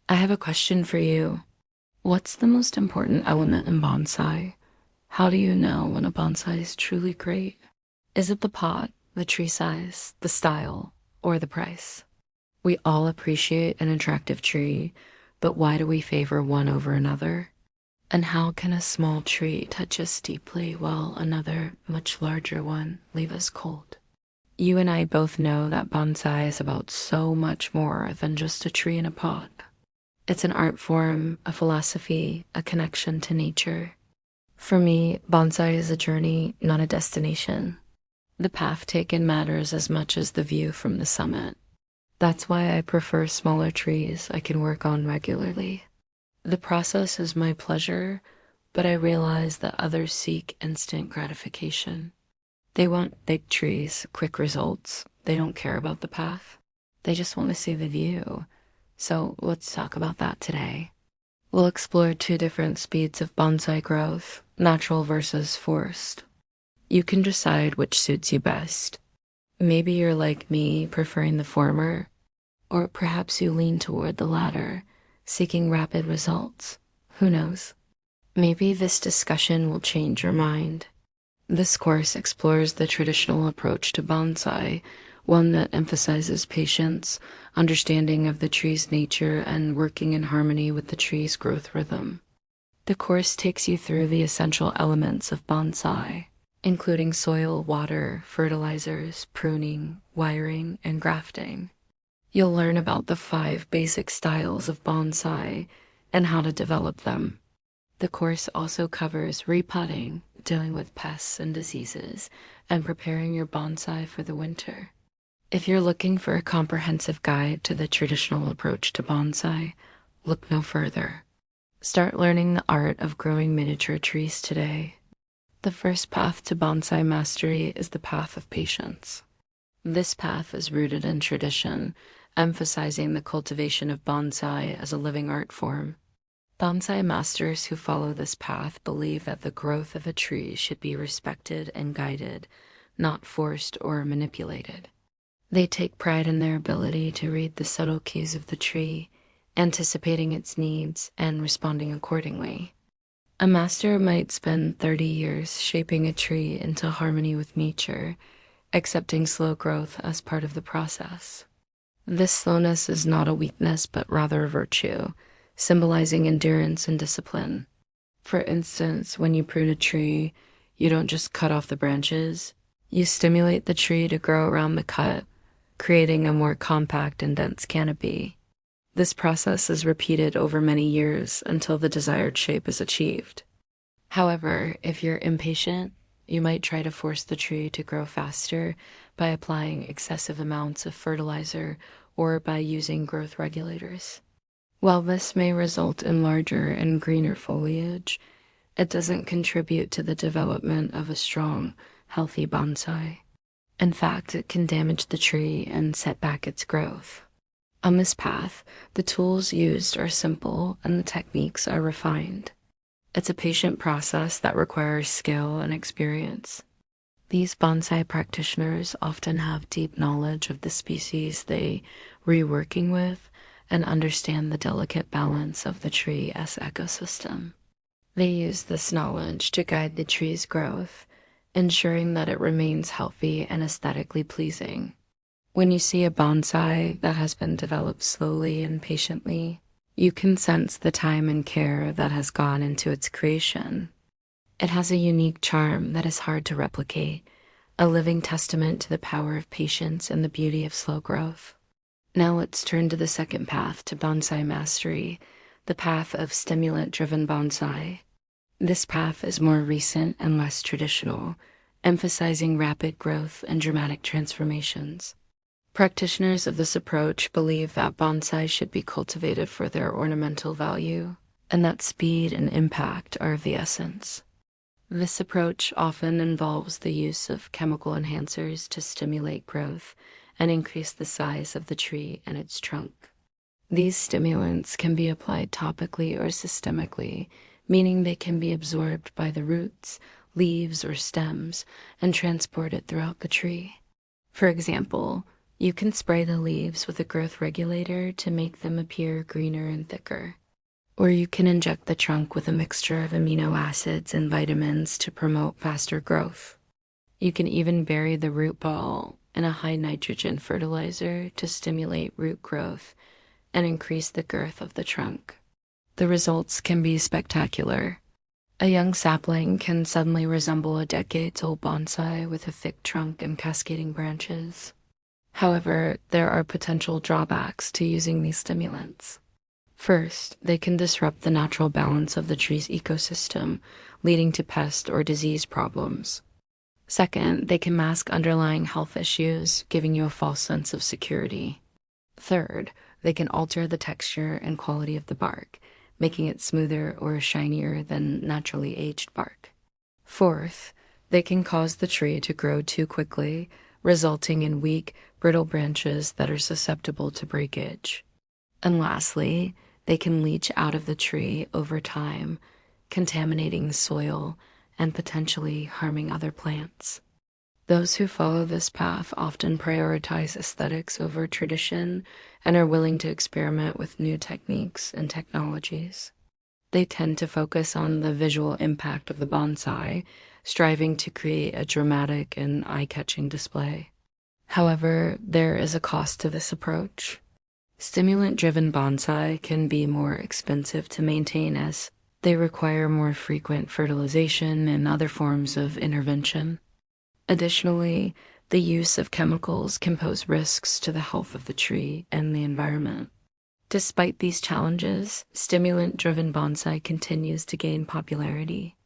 I have a question for you. What's the most important element in bonsai? How do you know when a bonsai is truly great? Is it the pot, the tree size, the style, or the price? We all appreciate an attractive tree, but why do we favor one over another? And how can a small tree touch us deeply while another, much larger one, leave us cold? You and I both know that bonsai is about so much more than just a tree in a pot. It's an art form, a philosophy, a connection to nature. For me, bonsai is a journey, not a destination. The path taken matters as much as the view from the summit. That's why I prefer smaller trees I can work on regularly. The process is my pleasure, but I realize that others seek instant gratification. They want big trees, quick results. They don't care about the path. They just want to see the view. So let's talk about that today. We'll explore two different speeds of bonsai growth, natural versus forced. You can decide which suits you best. Maybe you're like me, preferring the former, or perhaps you lean toward the latter, seeking rapid results. Who knows? Maybe this discussion will change your mind. This course explores the traditional approach to bonsai, one that emphasizes patience, understanding of the tree's nature, and working in harmony with the tree's growth rhythm. The course takes you through the essential elements of bonsai, including soil, water, fertilizers, pruning, wiring, and grafting. You'll learn about the 5 basic styles of bonsai and how to develop them. The course also covers repotting, dealing with pests and diseases, and preparing your bonsai for the winter. If you're looking for a comprehensive guide to the traditional approach to bonsai, look no further. Start learning the art of growing miniature trees today. The first path to bonsai mastery is the path of patience. This path is rooted in tradition, emphasizing the cultivation of bonsai as a living art form. Bonsai masters who follow this path believe that the growth of a tree should be respected and guided, not forced or manipulated. They take pride in their ability to read the subtle cues of the tree, anticipating its needs and responding accordingly. A master might spend 30 years shaping a tree into harmony with nature, accepting slow growth as part of the process. This slowness is not a weakness, but rather a virtue, symbolizing endurance and discipline. For instance, when you prune a tree, you don't just cut off the branches. You stimulate the tree to grow around the cut, creating a more compact and dense canopy. This process is repeated over many years until the desired shape is achieved. However, if you're impatient, you might try to force the tree to grow faster by applying excessive amounts of fertilizer or by using growth regulators. While this may result in larger and greener foliage, it doesn't contribute to the development of a strong, healthy bonsai. In fact, it can damage the tree and set back its growth. On this path, the tools used are simple and the techniques are refined. It's a patient process that requires skill and experience. These bonsai practitioners often have deep knowledge of the species they reworking with and understand the delicate balance of the tree as ecosystem. They use this knowledge to guide the tree's growth, ensuring that it remains healthy and aesthetically pleasing. When you see a bonsai that has been developed slowly and patiently, you can sense the time and care that has gone into its creation. It has a unique charm that is hard to replicate, a living testament to the power of patience and the beauty of slow growth. Now let's turn to the second path to bonsai mastery, the path of stimulant-driven bonsai. This path is more recent and less traditional, emphasizing rapid growth and dramatic transformations. Practitioners of this approach believe that bonsai should be cultivated for their ornamental value, and that speed and impact are of the essence. This approach often involves the use of chemical enhancers to stimulate growth and increase the size of the tree and its trunk. These stimulants can be applied topically or systemically, meaning they can be absorbed by the roots, leaves, or stems and transported throughout the tree. For example, You can spray the leaves with a growth regulator to make them appear greener and thicker. Or you can inject the trunk with a mixture of amino acids and vitamins to promote faster growth. You can even bury the root ball in a high nitrogen fertilizer to stimulate root growth and increase the girth of the trunk. The results can be spectacular. A young sapling can suddenly resemble a decades-old bonsai with a thick trunk and cascading branches. However, there are potential drawbacks to using these stimulants. First, they can disrupt the natural balance of the tree's ecosystem, leading to pest or disease problems. Second, they can mask underlying health issues, giving you a false sense of security. Third, they can alter the texture and quality of the bark, making it smoother or shinier than naturally aged bark. Fourth, they can cause the tree to grow too quickly, resulting in weak, brittle branches that are susceptible to breakage. And lastly, they can leach out of the tree over time, contaminating the soil and potentially harming other plants. Those who follow this path often prioritize aesthetics over tradition and are willing to experiment with new techniques and technologies. They tend to focus on the visual impact of the bonsai, striving to create a dramatic and eye-catching display. However, there is a cost to this approach. Stimulant-driven bonsai can be more expensive to maintain as they require more frequent fertilization and other forms of intervention. Additionally, the use of chemicals can pose risks to the health of the tree and the environment. Despite these challenges, stimulant-driven bonsai continues to gain popularity.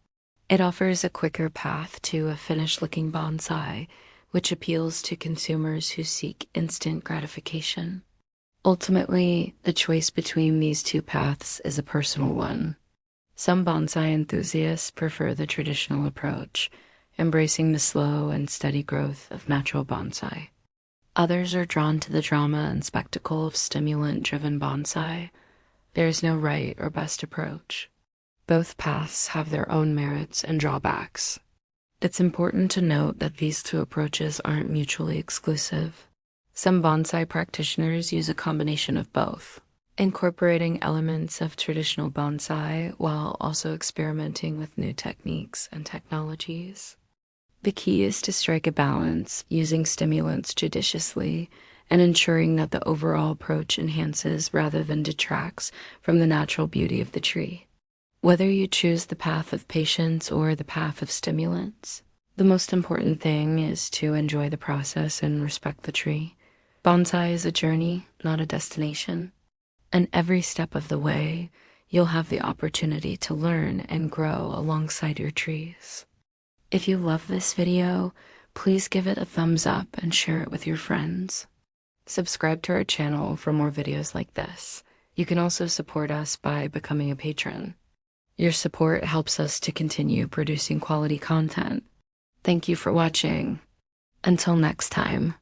It offers a quicker path to a finished-looking bonsai, which appeals to consumers who seek instant gratification. Ultimately, the choice between these two paths is a personal one. Some bonsai enthusiasts prefer the traditional approach, embracing the slow and steady growth of natural bonsai. Others are drawn to the drama and spectacle of stimulant-driven bonsai. There is no right or best approach. Both paths have their own merits and drawbacks. It's important to note that these two approaches aren't mutually exclusive. Some bonsai practitioners use a combination of both, incorporating elements of traditional bonsai while also experimenting with new techniques and technologies. The key is to strike a balance, using stimulants judiciously and ensuring that the overall approach enhances rather than detracts from the natural beauty of the tree. Whether you choose the path of patience or the path of stimulants, the most important thing is to enjoy the process and respect the tree. Bonsai is a journey, not a destination. And every step of the way, you'll have the opportunity to learn and grow alongside your trees. If you love this video, please give it a thumbs up and share it with your friends. Subscribe to our channel for more videos like this. You can also support us by becoming a patron. Your support helps us to continue producing quality content. Thank you for watching. Until next time.